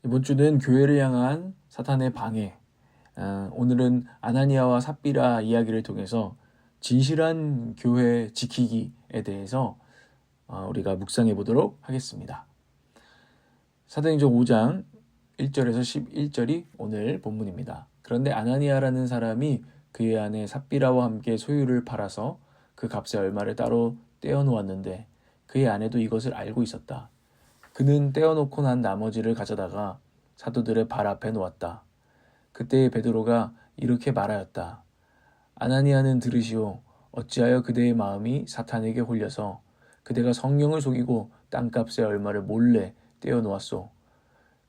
이번 주는 교회를 향한 사탄의 방해. 오늘은 아나니아와 삽비라 이야기를 통해서 진실한 교회 지키기에 대해서 우리가 묵상해 보도록 하겠습니다. 사도행전 5장 1절에서 11절이 오늘 본문입니다. 그런데 아나니아라는 사람이 그의 아내 삽비라와 함께 소유를 팔아서 그 값의 얼마를 따로 떼어놓았는데 그의 아내도 이것을 알고 있었다. 그는 떼어놓고 난 나머지를 가져다가 사도들의 발 앞에 놓았다. 그때 베드로가 이렇게 말하였다. 아나니아는 들으시오. 어찌하여 그대의 마음이 사탄에게 홀려서 그대가 성령을 속이고 땅값의 얼마를 몰래 떼어놓았소.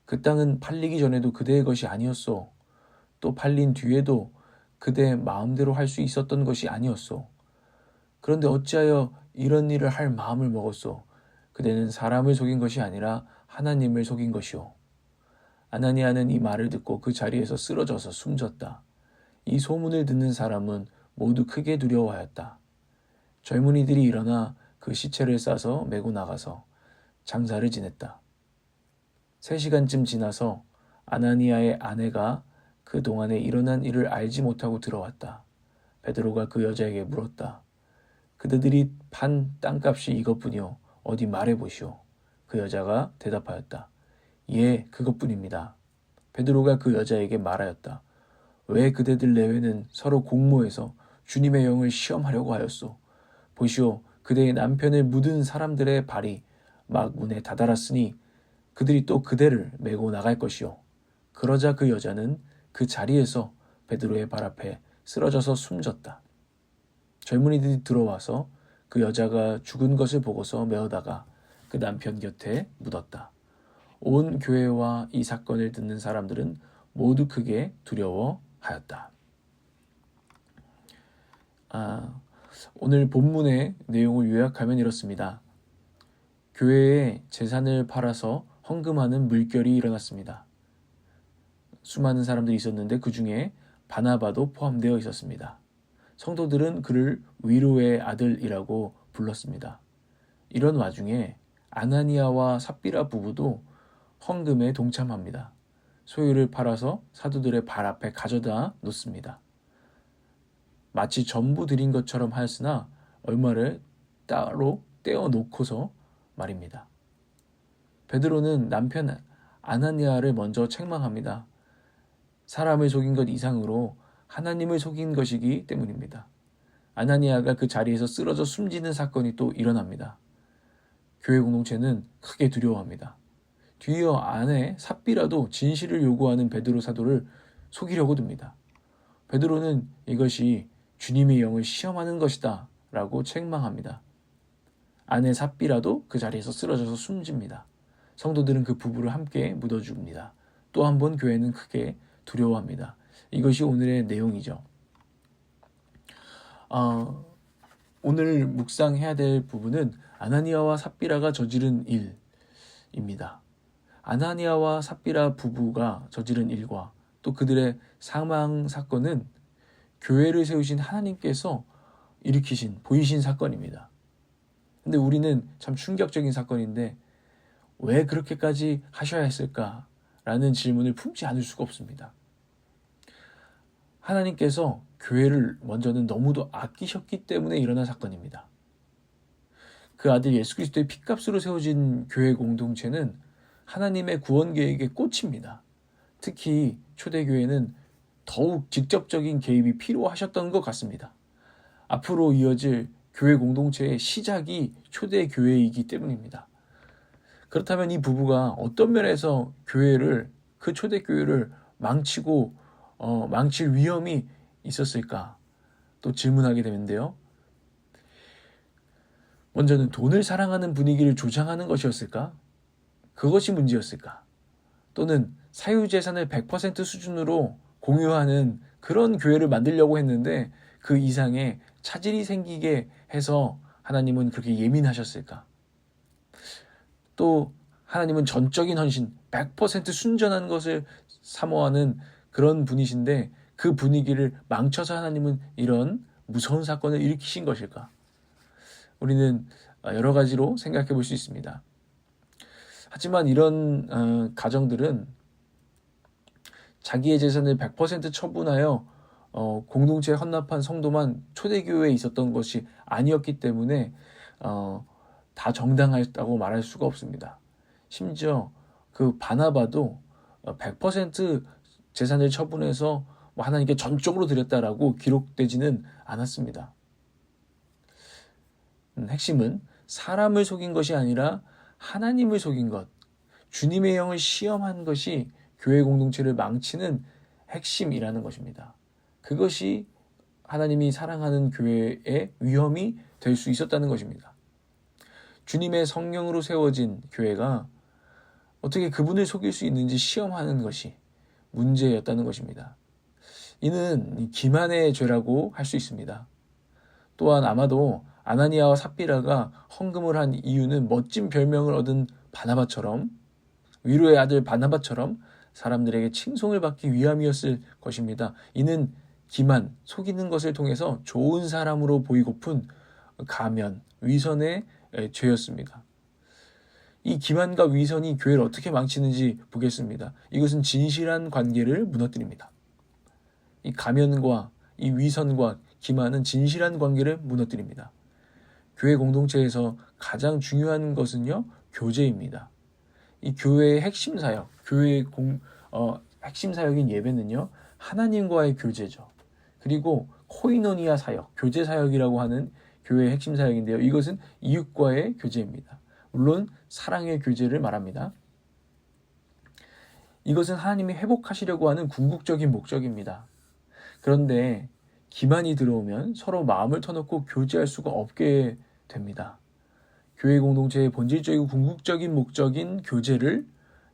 그 땅은 팔리기 전에도 그대의 것이 아니었소. 또 팔린 뒤에도 그대 마음대로 할 수 있었던 것이 아니었소. 그런데 어찌하여 이런 일을 할 마음을 먹었소. 그대는 사람을 속인 것이 아니라 하나님을 속인 것이오. 아나니아는 이 말을 듣고 그 자리에서 쓰러져서 숨졌다. 이 소문을 듣는 사람은 모두 크게 두려워하였다. 젊은이들이 일어나 그 시체를 싸서 메고 나가서 장사를 지냈다. 3시간쯤 지나서 아나니아의 아내가 그 동안에 일어난 일을 알지 못하고 들어왔다. 베드로가 그 여자에게 물었다. 그대들이 판 땅값이 이것뿐이요. 어디 말해보시오. 그 여자가 대답하였다. 예, 그것뿐입니다. 베드로가 그 여자에게 말하였다. 왜 그대들 내외는 서로 공모해서 주님의 영을 시험하려고 하였소? 보시오, 그대의 남편을 묻은 사람들의 발이 막 문에 다다랐으니 그들이 또 그대를 메고 나갈 것이오. 그러자 그 여자는 그 자리에서 베드로의 발 앞에 쓰러져서 숨졌다. 젊은이들이 들어와서 그 여자가 죽은 것을 보고서 메어다가 그 남편 곁에 묻었다. 온 교회와 이 사건을 듣는 사람들은 모두 크게 두려워하였다. 오늘 본문의 내용을 요약하면 이렇습니다. 교회에 재산을 팔아서 헌금하는 물결이 일어났습니다. 수많은 사람들이 있었는데 그 중에 바나바도 포함되어 있었습니다. 성도들은 그를 위로의 아들이라고 불렀습니다. 이런 와중에 아나니아와 삽비라 부부도 헌금에 동참합니다. 소유를 팔아서 사도들의 발 앞에 가져다 놓습니다. 마치 전부 드린 것처럼 하였으나 얼마를 따로 떼어놓고서 말입니다. 베드로는 남편 아나니아를 먼저 책망합니다. 사람을 속인 것 이상으로 하나님을 속인 것이기 때문입니다. 아나니아가 그 자리에서 쓰러져 숨지는 사건이 또 일어납니다. 교회 공동체는 크게 두려워합니다. 뒤이어 아내 삽비라도 진실을 요구하는 베드로 사도를 속이려고 듭니다. 베드로는 이것이 주님의 영을 시험하는 것이다 라고 책망합니다. 아내 삽비라도 그 자리에서 쓰러져서 숨집니다. 성도들은 그 부부를 함께 묻어줍니다. 또 한 번 교회는 크게 두려워합니다. 이것이 오늘의 내용이죠. 오늘 묵상해야 될 부분은 아나니아와 삽비라가 저지른 일입니다. 아나니아와 삽비라 부부가 저지른 일과 또 그들의 사망 사건은 교회를 세우신 하나님께서 보이신 사건입니다. 근데 우리는 참 충격적인 사건인데 왜 그렇게까지 하셔야 했을까라는 질문을 품지 않을 수가 없습니다. 하나님께서 교회를 먼저는 너무도 아끼셨기 때문에 일어난 사건입니다. 그 아들 예수 그리스도의 피값으로 세워진 교회 공동체는 하나님의 구원 계획의 꽃입니다. 특히 초대교회는 더욱 직접적인 개입이 필요하셨던 것 같습니다. 앞으로 이어질 교회 공동체의 시작이 초대교회이기 때문입니다. 그렇다면 이 부부가 어떤 면에서 그 초대교회를 망칠 위험이 있었을까? 또 질문하게 되는데요. 먼저는 돈을 사랑하는 분위기를 조장하는 것이었을까? 그것이 문제였을까? 또는 사유재산을 100% 수준으로 공유하는 그런 교회를 만들려고 했는데 그 이상의 차질이 생기게 해서 하나님은 그렇게 예민하셨을까? 또 하나님은 전적인 헌신, 100% 순전한 것을 사모하는 그런 분이신데 그 분위기를 망쳐서 하나님은 이런 무서운 사건을 일으키신 것일까? 우리는 여러 가지로 생각해 볼 수 있습니다. 하지만 이런 가정들은 자기의 재산을 100% 처분하여 공동체에 헌납한 성도만 초대교회에 있었던 것이 아니었기 때문에 다 정당했다고 말할 수가 없습니다. 심지어 그 바나바도 100% 재산을 처분해서 하나님께 전적으로 드렸다라고 기록되지는 않았습니다. 핵심은 사람을 속인 것이 아니라 하나님을 속인 것, 주님의 영을 시험한 것이 교회 공동체를 망치는 핵심이라는 것입니다. 그것이 하나님이 사랑하는 교회의 위험이 될 수 있었다는 것입니다. 주님의 성령으로 세워진 교회가 어떻게 그분을 속일 수 있는지 시험하는 것이 문제였다는 것입니다. 이는 기만의 죄라고 할 수 있습니다. 또한 아마도 아나니아와 삽비라가 헌금을 한 이유는 멋진 별명을 얻은 바나바처럼, 위로의 아들 바나바처럼 사람들에게 칭송을 받기 위함이었을 것입니다. 이는 기만, 속이는 것을 통해서 좋은 사람으로 보이고픈 가면, 위선의 죄였습니다. 이 기만과 위선이 교회를 어떻게 망치는지 보겠습니다. 이것은 진실한 관계를 무너뜨립니다. 이 가면과 이 위선과 기만은 진실한 관계를 무너뜨립니다. 교회 공동체에서 가장 중요한 것은요, 교제입니다. 이 교회의 핵심 사역, 교회의 핵심 사역인 예배는요, 하나님과의 교제죠. 그리고 코이노니아 사역, 교제 사역이라고 하는 교회의 핵심 사역인데요. 이것은 이웃과의 교제입니다. 물론 사랑의 교제를 말합니다. 이것은 하나님이 회복하시려고 하는 궁극적인 목적입니다. 그런데 기만이 들어오면 서로 마음을 터놓고 교제할 수가 없게 됩니다. 교회 공동체의 본질적이고 궁극적인 목적인 교제를,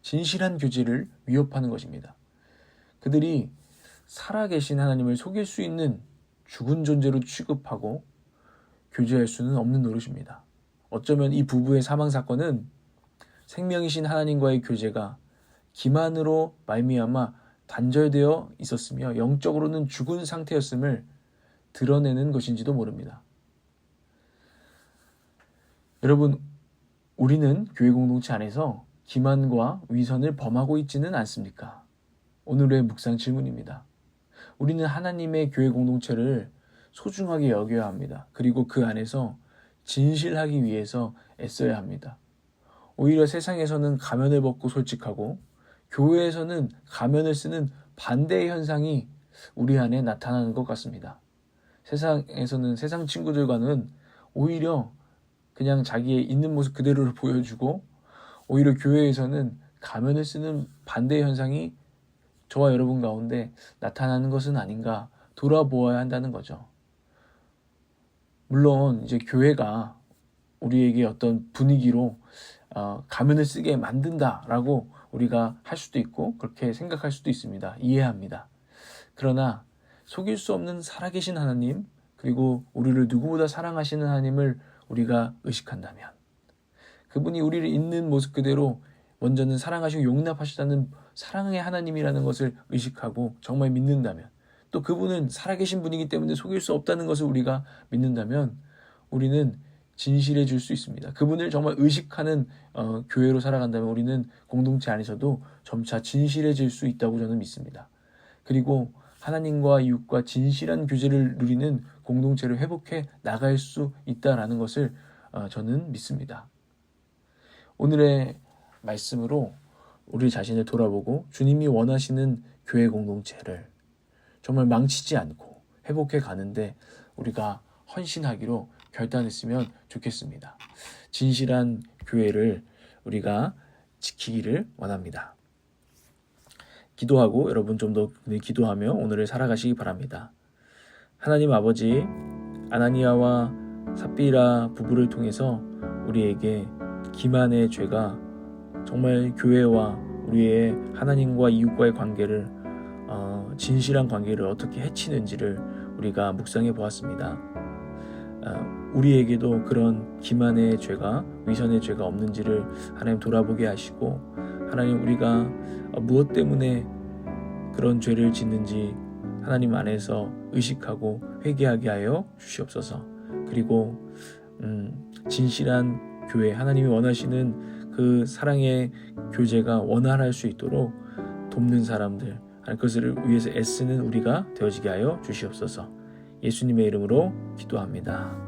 진실한 교제를 위협하는 것입니다. 그들이 살아계신 하나님을 속일 수 있는 죽은 존재로 취급하고 교제할 수는 없는 노릇입니다. 어쩌면 이 부부의 사망 사건은 생명이신 하나님과의 교제가 기만으로 말미암아 단절되어 있었으며 영적으로는 죽은 상태였음을 드러내는 것인지도 모릅니다. 여러분, 우리는 교회 공동체 안에서 기만과 위선을 범하고 있지는 않습니까? 오늘의 묵상 질문입니다. 우리는 하나님의 교회 공동체를 소중하게 여겨야 합니다. 그리고 그 안에서 진실하기 위해서 애써야 합니다. 오히려 세상에서는 가면을 벗고 솔직하고 교회에서는 가면을 쓰는 반대의 현상이 우리 안에 나타나는 것 같습니다. 세상에서는 세상 친구들과는 오히려 그냥 자기의 있는 모습 그대로를 보여주고, 오히려 교회에서는 가면을 쓰는 반대의 현상이 저와 여러분 가운데 나타나는 것은 아닌가 돌아보아야 한다는 거죠. 물론 이제 교회가 우리에게 어떤 분위기로 가면을 쓰게 만든다라고 우리가 할 수도 있고 그렇게 생각할 수도 있습니다. 이해합니다. 그러나 속일 수 없는 살아계신 하나님, 그리고 우리를 누구보다 사랑하시는 하나님을 우리가 의식한다면, 그분이 우리를 있는 모습 그대로 먼저는 사랑하시고 용납하시다는 사랑의 하나님이라는 것을 의식하고 정말 믿는다면, 또 그분은 살아계신 분이기 때문에 속일 수 없다는 것을 우리가 믿는다면 우리는 진실해질 수 있습니다. 그분을 정말 의식하는 교회로 살아간다면 우리는 공동체 안에서도 점차 진실해질 수 있다고 저는 믿습니다. 그리고 하나님과 이웃과 진실한 교제를 누리는 공동체를 회복해 나갈 수 있다라는 것을 저는 믿습니다. 오늘의 말씀으로 우리 자신을 돌아보고 주님이 원하시는 교회 공동체를 정말 망치지 않고 회복해 가는데 우리가 헌신하기로 결단했으면 좋겠습니다. 진실한 교회를 우리가 지키기를 원합니다. 기도하고 여러분 좀 더 기도하며 오늘을 살아가시기 바랍니다. 하나님 아버지, 아나니아와 삽비라 부부를 통해서 우리에게 기만의 죄가 정말 교회와 우리의 하나님과 이웃과의 관계를 진실한 관계를 어떻게 해치는지를 우리가 묵상해 보았습니다. 우리에게도 그런 기만의 죄가, 위선의 죄가 없는지를 하나님 돌아보게 하시고, 하나님 우리가 무엇 때문에 그런 죄를 짓는지 하나님 안에서 의식하고 회개하게 하여 주시옵소서. 그리고 진실한 교회, 하나님이 원하시는 그 사랑의 교제가 원활할 수 있도록 돕는 사람들, 그것을 위해서 애쓰는 우리가 되어지게 하여 주시옵소서. 예수님의 이름으로 기도합니다.